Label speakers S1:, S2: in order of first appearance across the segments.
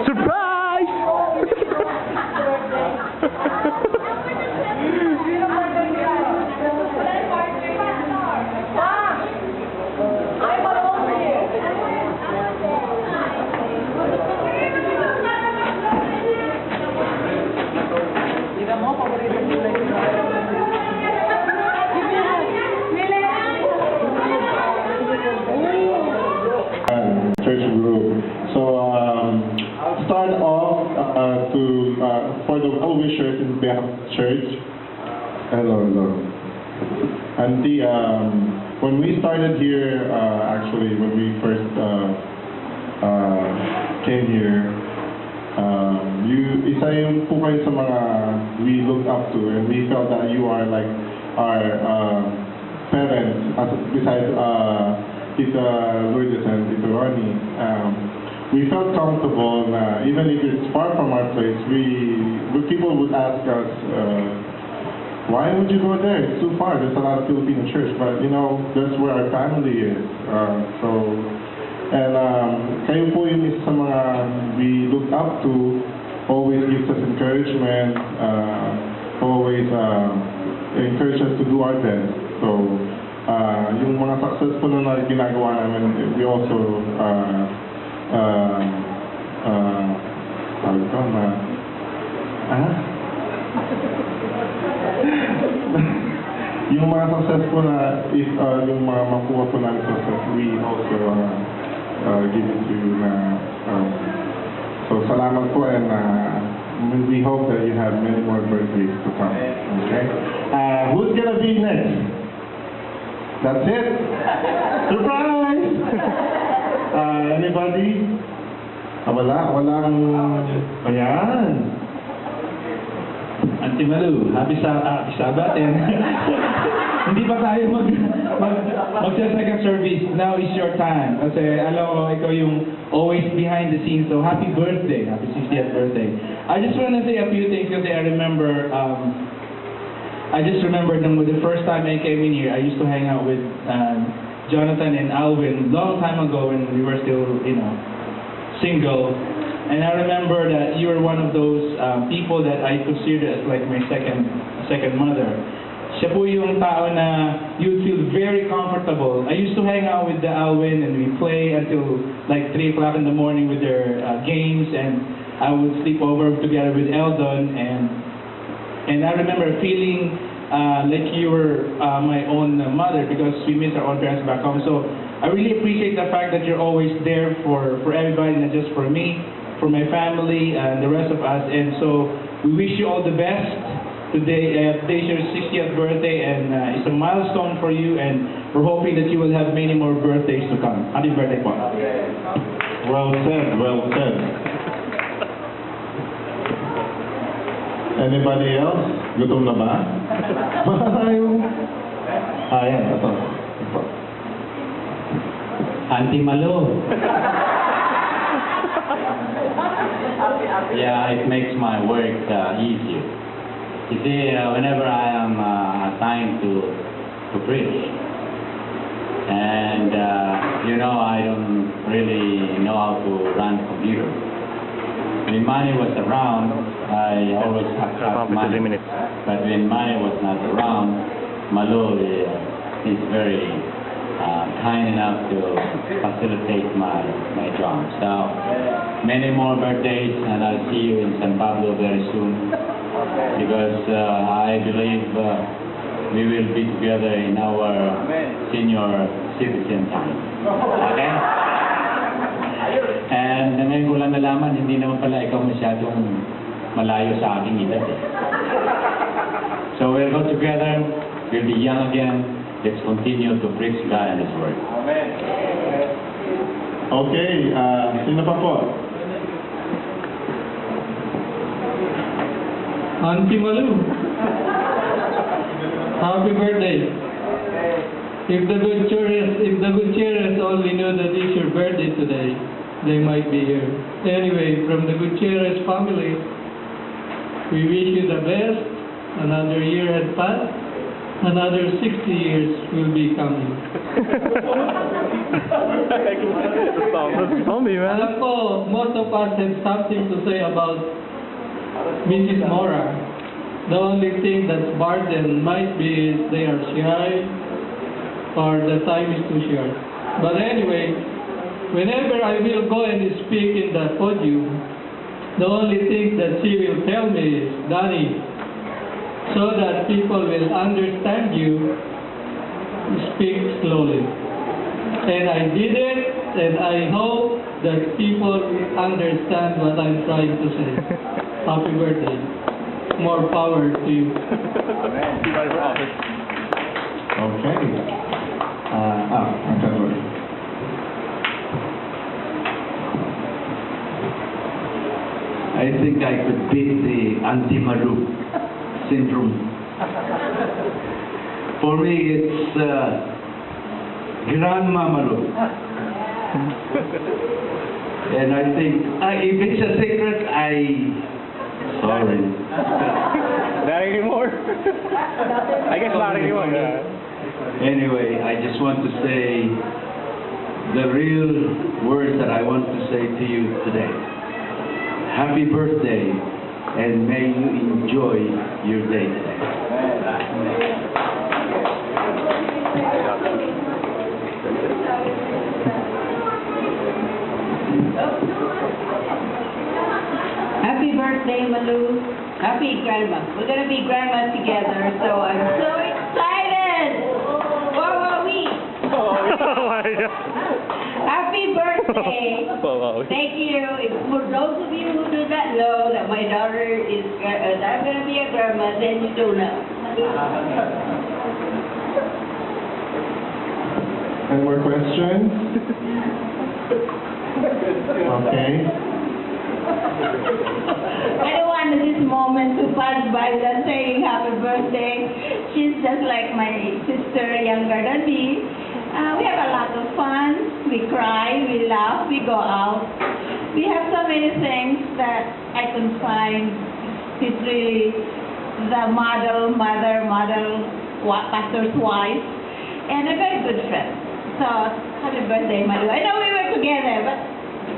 S1: Surprise!
S2: Church group. So start off for the well-wishers in behalf of the church. Hello, hello. Auntie, when we started here, actually, when we first came here, isa yung po kayo sa mga we looked up to, and we felt that you are like our parents, besides Tita Lourdes and Tita Ronnie. We felt comfortable na even if it's far from our place, people would ask us, why would you go there? It's too far. There's a lot of Filipino church, but you know, that's where our family is. Kayo po yung isa sa mga we look up to, always gives us encouragement, always encourage us to do our best. So, yung mga successful na ginagawa namin, we also yung mga successful na yung mga makuha po namin success, we also give it to you na so salamat po, and we hope that you have many more birthdays to come. Okay? Who's gonna be next? That's it. Surprise! Anybody? Walang... Ayan.
S3: Auntie Malu, happy Sabbath, and hindi pa tayo mag-second service. Now is your time. Kasi alam ko, ikaw yung always behind the scenes. So happy birthday, happy 60th birthday. I just want to say a few things kasi I remember the first time I came in here, I used to hang out with Jonathan and Alvin long time ago when we were still, single. And I remember that you were one of those people that I considered as like my second mother. Siya po yung tao na you'd feel very comfortable. I used to hang out with the Alvin and we play until like 3 o'clock in the morning with their games, and I would sleep over together with Eldon, and I remember feeling like you were my own mother because we miss our own parents back home. So I really appreciate the fact that you're always there for everybody, not just for me, for my family and the rest of us. And so we wish you all the best today. Today's your 60th birthday, and it's a milestone for you, and we're hoping that you will have many more birthdays to come. Happy birthday po.
S2: Well said, well said. Anybody else? Gutom na ba? Ayan, ito.
S4: Auntie Malu. Yeah, it makes my work easier. You see, whenever I am assigned to preach, and I don't really know how to run a computer. When money was around, I always have money. But when money was not around, Malu is very kind enough to facilitate my job. So many more birthdays, and I'll see you in San Pablo very soon, because I believe we will be together in our senior citizen time. Okay? And ngayon ko lang nalaman, hindi naman pala ikaw masyadong malayo sa aking edad. So we'll go together, we'll be young again. Let's continue to preach God and His Word. Amen.
S2: Okay, sino pa po?
S5: Auntie Malu, happy birthday. If the Gutierrez only knew that it's your birthday today, they might be here. Anyway, from the Gutierrez family, we wish you the best. Another year had passed. Another 60 years will be coming.
S1: That's zombie, man.
S5: Alam ko, most of us have something to say about Mrs. Mora. The only thing that's burden might be they are shy or the time is too short. But anyway, whenever I will go and speak in the podium, the only thing that she will tell me is, Danny, so that people will understand you, speak slowly. And I did it, and I hope that people understand what I'm trying to say. Happy birthday. More power to you.
S2: Okay. I'm sorry.
S6: I think I could beat the anti-Malu syndrome. For me, it's Grandma Malu. And I think, if it's a secret, sorry.
S1: Not anymore. I guess not anymore.
S6: Anyway, I just want to say the real words that I want to say to you today. Happy birthday, and may you enjoy your day today.
S7: Happy birthday, Malu. Happy grandma. We're gonna be grandma together, so I'm so excited. Wowee.
S1: Oh my God.
S7: Happy birthday. Thank you. For those of you who do not know that my daughter is, I'm gonna be a grandma, then you do know.
S2: Any more questions? Okay.
S7: I don't want this moment to pass by without saying happy birthday. She's just like my sister, younger than me. We have a lot of fun. We cry, we laugh, we go out. We have so many things that I can find. She's really the model pastor's wife, and a very good friend. So, happy birthday, Malu. I know we were together, but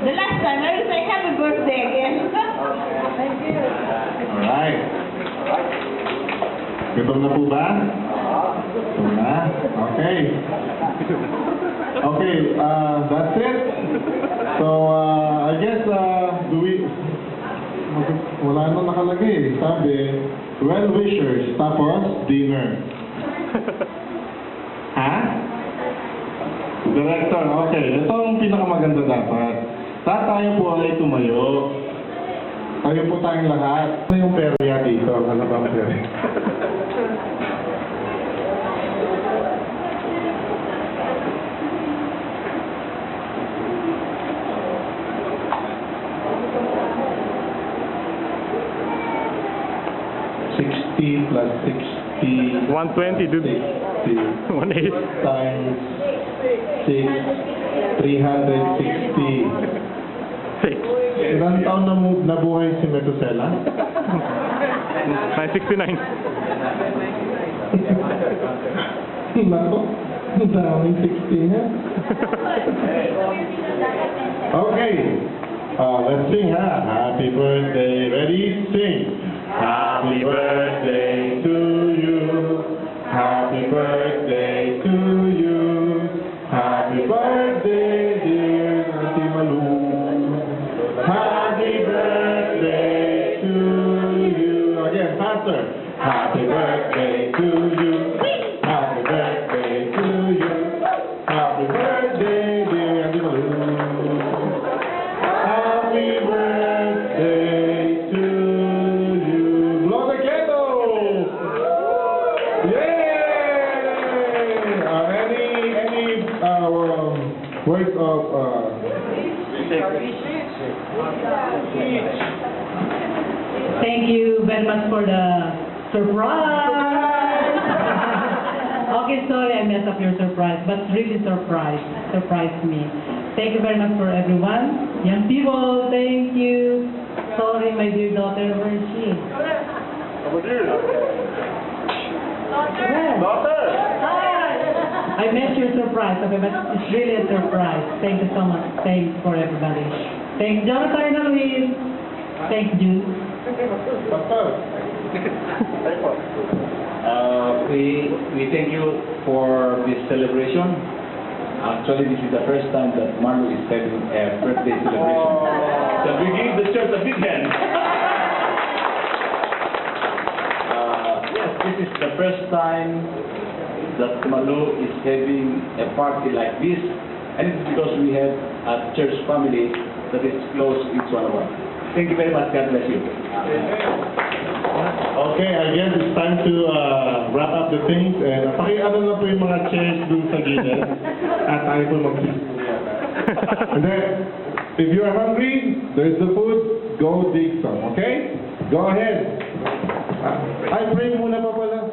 S7: the last time I was like, happy birthday again. Thank you.
S2: Alright. Gutom na po ba? Gutom na? Okay. Okay, that's it. So, I guess, wala nang nakalagay. Sabi, well-wishers, tapos dinner. Ha? Director, okay. Ito ang pinakamaganda dapat. Tayo po ay tumayo. Tayo po tayong lahat. Ano yung perya dito? Ano ba ang perya? plus 60.
S1: 120, dude. 180.
S2: Times 6, 360.
S1: 6.
S2: Ilang taon na nabuhay si Methuselah?
S1: 969.
S2: Nako, ang daming 60 na. Okay, let's sing, ha? Happy birthday, ready, sing. Happy birthday to you. Happy birthday to you. Happy birthday, dear Auntie Malu. Happy birthday to you. Again, faster. Happy birthday to you. Happy birthday to you. Happy birthday, dear Auntie Malu. Happy birthday to you. Blow the candle. Yay! Any words of
S7: Thank you very much for the surprise. Okay, sorry I messed up your surprise, but really surprised me. Thank you very much for everyone. Young people, thank you. Sorry, my dear daughter, where is she? Where? Hi.
S8: I meant your surprise, okay, but it's really a surprise. Thank you so much. Thanks for everybody. Thanks, Jonathan and Alvin. Thanks, Jude.
S9: We thank you for this celebration. Actually, this is the first time that Marlo is having a birthday celebration. So we give the church a big hand. Yes, this is the first time that Marlo is having a party like this, and it's because we have a church family that is close each one of us. Thank you very much. God bless you.
S2: Okay, I guess it's time to wrap up the things. And pakiano na po yung mga chairs dun sa gilid. At tayo po mag-sisipuriya. And then, if you are hungry, there's the food. Go dig some, okay? Go ahead. I pray muna pa pala.